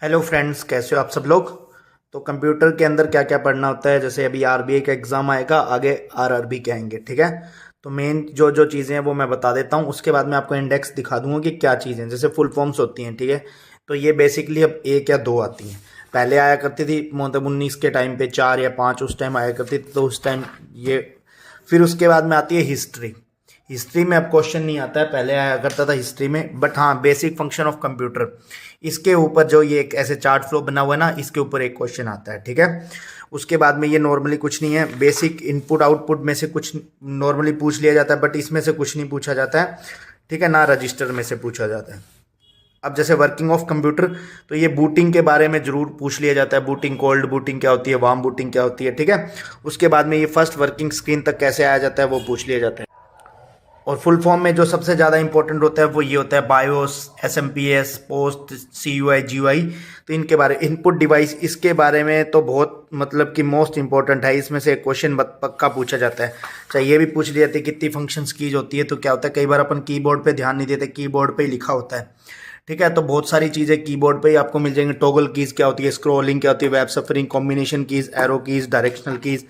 Hello friends, कैसे हो आप सब लोग। तो कंप्यूटर के अंदर क्या क्या पढ़ना होता है, जैसे अभी आरबीआई का एग्ज़ाम आएगा, आगे आरआरबी के आएंगे, ठीक है। तो मेन जो जो चीज़ें हैं वो मैं बता देता हूँ, उसके बाद मैं आपको इंडेक्स दिखा दूंगा कि क्या चीज़ें, जैसे फुल फॉर्म्स होती हैं, ठीक है। तो ये बेसिकली अब एक या दो आती हैं। पहले आया करती थी मतलब 19 के टाइम पे 4 या 5 उस टाइम आया करती थी, तो उस टाइम ये। फिर उसके बाद में आती है हिस्ट्री। हिस्ट्री में अब क्वेश्चन नहीं आता है, पहले आया करता था हिस्ट्री में, बट हाँ बेसिक फंक्शन ऑफ कंप्यूटर, इसके ऊपर जो ये एक ऐसे चार्ट फ्लो बना हुआ है ना, इसके ऊपर एक क्वेश्चन आता है, ठीक है। उसके बाद में ये नॉर्मली कुछ नहीं है, बेसिक इनपुट आउटपुट में से कुछ नॉर्मली पूछ लिया जाता है, बट इसमें से कुछ नहीं पूछा जाता है, ठीक है ना, रजिस्टर में से पूछा जाता है। अब जैसे वर्किंग ऑफ कंप्यूटर, तो ये बूटिंग के बारे में जरूर पूछ लिया जाता है, बूटिंग, कोल्ड बूटिंग क्या होती है, वार्म बूटिंग क्या होती है, ठीक है। उसके बाद में ये फर्स्ट वर्किंग स्क्रीन तक कैसे आया जाता है वो पूछ लिया जाता है। और फुल फॉर्म में जो सबसे ज़्यादा इंपॉर्टेंट होता है वो ये होता है BIOS, SMPS, post, CUI, GUI. तो इनके बारे, इनपुट डिवाइस, इसके बारे में तो बहुत मतलब कि मोस्ट इंपॉर्टेंट है, इसमें से एक क्वेश्चन पक्का पूछा जाता है। चाहे ये भी पूछ लिया जाता है कितनी फंक्शंस कीज होती है, तो क्या होता है कई बार अपन कीबोर्ड पे ध्यान नहीं देते, कीबोर्ड पे ही लिखा होता है, ठीक है। तो बहुत सारी चीज़ें कीबोर्ड पे ही आपको मिल जाएंगी। टॉगल कीज़ क्या होती है, स्क्रॉलिंग क्या होती है, web suffering, combination keys, arrow keys, directional keys.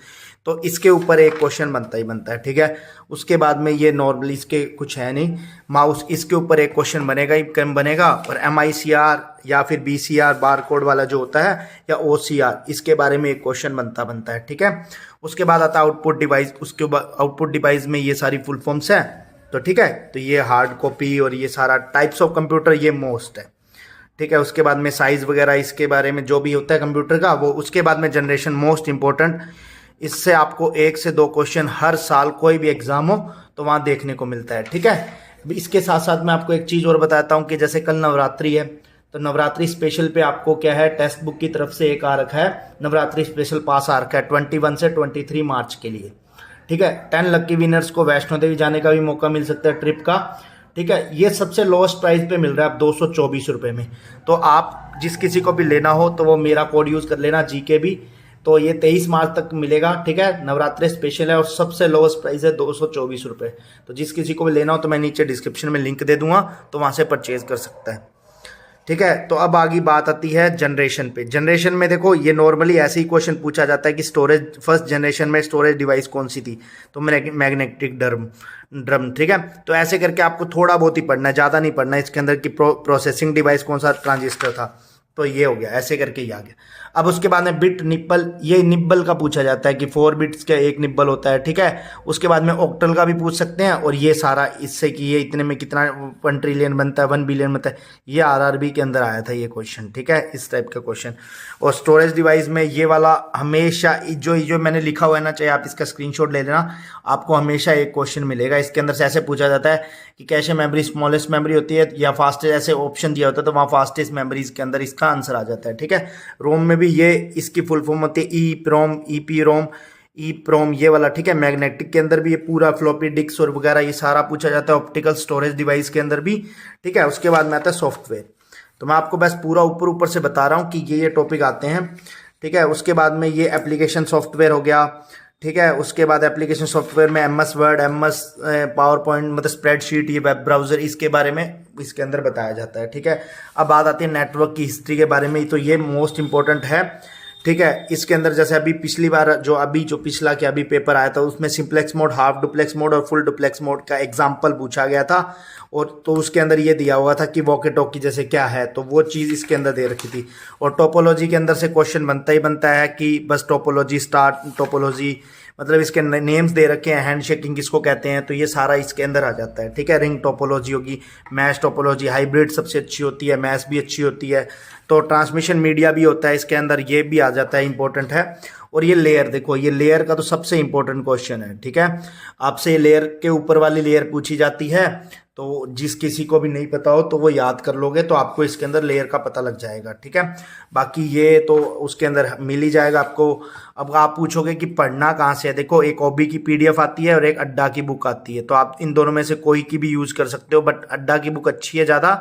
तो इसके ऊपर एक क्वेश्चन बनता ही बनता है, ठीक है। उसके बाद में ये नॉर्मली इसके कुछ है नहीं, माउस, इसके ऊपर एक क्वेश्चन बनेगा ही कम बनेगा। और MICR या फिर BCR बार कोड वाला जो होता है, या OCR, इसके बारे में एक क्वेश्चन बनता है, ठीक है। उसके बाद आता है आउटपुट डिवाइस, उसके बाद आउटपुट डिवाइस में ये सारी फुल फॉर्म्स है, तो ठीक है। तो ये हार्ड कॉपी और ये सारा टाइप्स ऑफ कंप्यूटर ये मोस्ट है, ठीक है। उसके बाद में साइज वगैरह, इसके बारे में जो भी होता है कंप्यूटर का वो। उसके बाद में जनरेशन, मोस्ट इंपॉर्टेंट, इससे आपको 1 से 2 क्वेश्चन हर साल कोई भी एग्जाम हो तो वहाँ देखने को मिलता है, ठीक है। अभी इसके साथ साथ मैं आपको एक चीज़ और बताता हूँ कि जैसे कल नवरात्रि है, तो नवरात्रि स्पेशल पे आपको क्या है, टेक्स्ट बुक की तरफ से एक आ रखा है, नवरात्रि स्पेशल पास आ रखा है 21 से 23 मार्च के लिए, ठीक है। 10 लक्की विनर्स को वैष्णो देवी जाने का भी मौका मिल सकता है, ट्रिप का, ठीक है। ये सबसे लोएस्ट प्राइस पे मिल रहा है, अब 224 रुपये में। तो आप जिस किसी को भी लेना हो तो वो मेरा कोड यूज़ कर लेना, GK भी। तो ये 23 मार्च तक मिलेगा, ठीक है। नवरात्रि स्पेशल है और सबसे लोएस्ट प्राइस है 224 रुपये। तो जिस किसी को भी लेना हो तो मैं नीचे डिस्क्रिप्शन में लिंक दे दूंगा, तो वहाँ से परचेज कर सकता है, ठीक है। तो अब आगे बात आती है जनरेशन पे। जनरेशन में देखो ये नॉर्मली ऐसे ही क्वेश्चन पूछा जाता है कि स्टोरेज, फर्स्ट जनरेशन में स्टोरेज डिवाइस कौन सी थी, तो मैग्नेटिक ड्रम, ठीक है। तो ऐसे करके आपको थोड़ा बहुत ही पढ़ना है, ज़्यादा नहीं पढ़ना है। इसके अंदर की प्रोसेसिंग डिवाइस कौन सा, ट्रांजिस्टर था, तो ये हो गया, ऐसे करके ही आ गया। अब उसके बाद में बिट निब्बल, ये निब्बल का पूछा जाता है कि 4 बिट्स का एक निब्बल होता है, ठीक है। उसके बाद में ऑक्टल का भी पूछ सकते हैं, और ये सारा इससे कि ये इतने में कितना 1 ट्रिलियन बनता है, 1 बिलियन बनता है, ये आरआरबी के अंदर आया था ये क्वेश्चन, ठीक है, इस टाइप का क्वेश्चन। और स्टोरेज डिवाइस में ये वाला हमेशा जो मैंने लिखा हुआ है ना, चाहे आप इसका स्क्रीनशॉट ले लेना, आपको हमेशा एक क्वेश्चन मिलेगा। इसके अंदर से ऐसे पूछा जाता है कि कैशे मेमोरी स्मॉलेस्ट मेमोरी होती है या फास्टेस्ट, ऐसे ऑप्शन दिया होता है, तो वहाँ फास्टेस्ट मेमोरीज के अंदर इसका आंसर आ जाता है, ठीक है। रोम में भी ये इसकी फुल फॉर्म होती है ई प्रोम, ईपी रोम, ई प्रोम, ये वाला, ठीक है। मैग्नेटिक के अंदर भी ये पूरा फ्लॉपी डिस्क और वगैरह ये सारा पूछा जाता है, ऑप्टिकल स्टोरेज डिवाइस के अंदर भी, ठीक है। उसके बाद में आता है सॉफ्टवेयर। तो मैं आपको बस पूरा ऊपर ऊपर से बता रहा हूँ कि ये टॉपिक आते हैं, ठीक है। उसके बाद में ये एप्लीकेशन सॉफ्टवेयर हो गया, ठीक है। उसके बाद एप्लीकेशन सॉफ्टवेयर में MS word, MS power point, मतलब स्प्रेडशीट, ये वेब ब्राउजर, इसके बारे में इसके अंदर बताया जाता है, ठीक है। अब बात आती है नेटवर्क की हिस्ट्री के बारे में, तो ये मोस्ट इंपॉर्टेंट है, ठीक है। इसके अंदर जैसे अभी पिछली बार जो पिछला क्या अभी पेपर आया था, उसमें simplex mode, half duplex mode और फुल डुप्लेक्स मोड का एग्जाम्पल पूछा गया था। और तो उसके अंदर ये दिया हुआ था कि वॉकी टॉकी जैसे क्या है, तो वो चीज़ इसके अंदर दे रखी थी। और टोपोलॉजी के अंदर से क्वेश्चन बनता ही बनता है कि बस टोपोलॉजी, स्टार्ट टोपोलॉजी, मतलब इसके नेम्स दे रखे हैं, हैंड शेकिंग किसको कहते हैं, तो ये सारा इसके अंदर आ जाता है, ठीक है। रिंग टोपोलॉजी होगी, मैश टोपोलॉजी, हाइब्रिड सबसे अच्छी होती है, मैश भी अच्छी होती है। तो ट्रांसमिशन मीडिया भी होता है इसके अंदर, ये भी आ जाता है, इंपॉर्टेंट है। और ये लेयर, देखो ये लेयर का तो सबसे इंपॉर्टेंट क्वेश्चन है, ठीक है। आपसे ये लेयर के ऊपर वाली लेयर पूछी जाती है, तो जिस किसी को भी नहीं पता हो तो वो याद कर लोगे, तो आपको इसके अंदर लेयर का पता लग जाएगा, ठीक है। बाकी ये तो उसके अंदर मिल ही जाएगा आपको। अब आप पूछोगे कि पढ़ना कहाँ से है, देखो एक OB की PDF आती है और एक अड्डा की बुक आती है, तो आप इन दोनों में से कोई की भी यूज़ कर सकते हो, बट अड्डा की बुक अच्छी है ज़्यादा,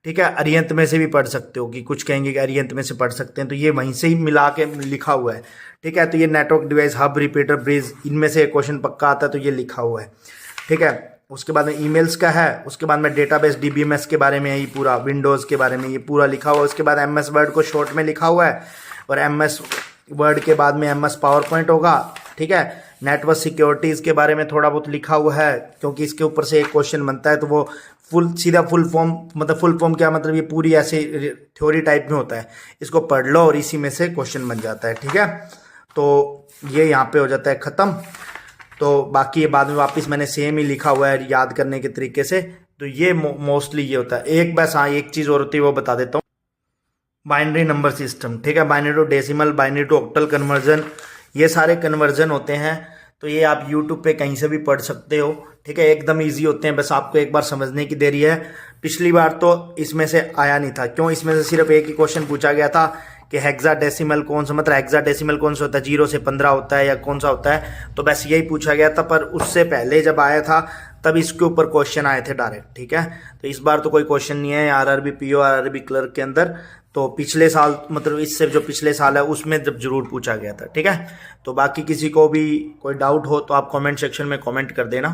ठीक है। अरिहंत में से भी पढ़ सकते हो, कि कुछ कहेंगे कि अरिहंत में से पढ़ सकते हैं, तो ये वहीं से ही मिला के लिखा हुआ है, ठीक है। तो ये network device, hub, repeater, bridge, इनमें से क्वेश्चन पक्का आता है, तो ये लिखा हुआ है, ठीक है। उसके बाद में ईमेल्स का है, उसके बाद में डेटाबेस डीबीएमएस के बारे में है, ये पूरा विंडोज़ के बारे में ये पूरा लिखा हुआ है। उसके बाद एमएस वर्ड को शॉर्ट में लिखा हुआ है, और एमएस वर्ड के बाद में एमएस पावर पॉइंट होगा, ठीक है। नेटवर्क सिक्योरिटीज़ के बारे में थोड़ा बहुत लिखा हुआ है, क्योंकि इसके ऊपर से एक क्वेश्चन बनता है, तो वो सीधा फुल फॉर्म, मतलब फुल फॉर्म क्या मतलब, ये पूरी ऐसे थ्योरी टाइप में होता है, इसको पढ़ लो और इसी में से क्वेश्चन बन जाता है, ठीक है। तो ये यहाँ पे हो जाता है ख़त्म। तो बाकी ये बाद में वापस मैंने सेम ही लिखा हुआ है याद करने के तरीके से। तो ये मोस्टली ये होता है। एक बस हाँ एक चीज़ और होती है वो बता देता हूँ, बाइनरी नंबर सिस्टम, ठीक है। Binary to decimal, binary to octal conversion, ये सारे कन्वर्जन होते हैं। तो ये आप यूट्यूब पे कहीं से भी पढ़ सकते हो, ठीक है। एकदम इजी होते हैं, बस आपको एक बार समझने की देरी है। पिछली बार तो इसमें से आया नहीं था, क्यों? इसमें से सिर्फ एक ही क्वेश्चन पूछा गया था कि हेक्साडेसिमल कौन सा, मतलब हेक्साडेसिमल कौन सा होता है, 0 से 15 होता है या कौन सा होता है, तो बस यही पूछा गया था। पर उससे पहले जब आया था तब इसके ऊपर क्वेश्चन आए थे डायरेक्ट, ठीक है। तो इस बार तो कोई क्वेश्चन नहीं है आरआरबी पीओ आरआरबी क्लर्क के अंदर। तो पिछले साल, मतलब इससे जो पिछले साल है उसमें जब जरूर पूछा गया था, ठीक है। तो बाकी किसी को भी कोई डाउट हो तो आप कमेंट सेक्शन में कमेंट कर देना।